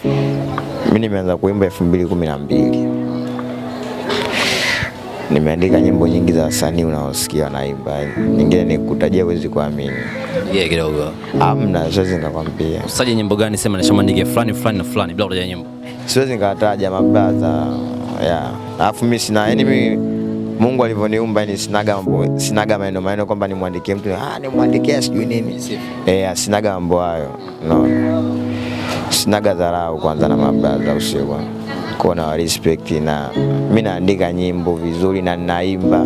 Mimi nimeanza kuimba 2012. Nimeandika nyimbo nyingi za wasanii unaosikia wanaimba. Nyingine nikutajia huwezi kuamini. Yeah, kidogo. Hamna, siwezi nikakwambia. Usaje nyimbo gani sema nishamandike fulani fulani na fulani bila kutaja nyimbo? Siwezi nikataja mabrother. Yeah. Alafu mimi sina, yani mimi Mungu alivyoniumba ni sinaga maneno kwamba nimwandikie mtu nimwandikie sijui nini. Sinaga mambo hayo. No. Sinaga dharau kwanza na mabrother usiku. Kuna wa respect na mimi naandika nyimbo vizuri na ninaimba.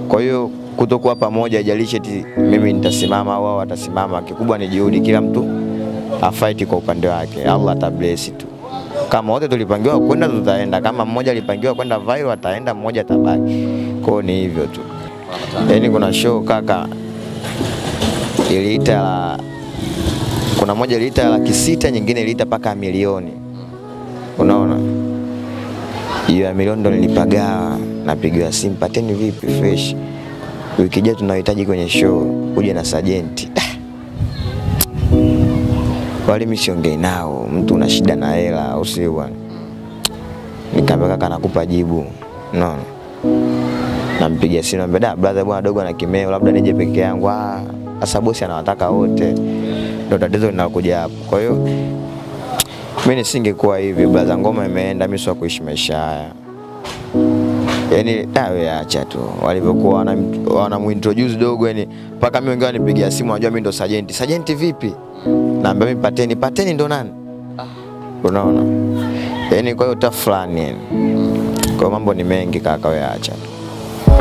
Kwa hiyo kutokuwa pamoja haijalishi eti mimi nitasimama au wao watasimama, kikubwa ni juhudi, kila mtu afight kwa upande wake. Allah atabless tu. Kama wote tulipangiwa kwenda tutaenda, kama mmoja alipangiwa kwenda viral ataenda, mmoja atabaki. Kwa hiyo ni hivyo tu. Yaani kuna show kaka iliita kuna moja iliita 600,000, nyingine iliita paka milioni. Unaona? Hiyo ya milioni ndo nilipagawa, napigiwa simu, pateni vipi fresh. Wiki ijayo tunahitaji kwenye show uje na Sajenti. Wale mimi siongei nao, mtu una shida na hela au sio bwana. Nikamwambia kaka nakupa jibu. Unaona? Nampigia simu namwambia brother bwana dogo ana kimeo, labda nije peke yangu. Sasa bosi anawataka wote. Ndio tatizo linakuja hapo. Kwa hiyo mimi nisingekuwa hivi brother, ngoma imeenda, mimi sio kuishi maisha haya. Yaani wewe acha tu. Walivyokuwa wanamuintroduce dogo, yani mpaka mimi wengine wanipigia simu wanajua mimi ndo Sajenti. Sajenti vipi? Naambia mimi pateni ndo nani? Unaona? Yaani kwa hiyo tafulani yani. Kwa mambo ni mengi kaka, wewe acha.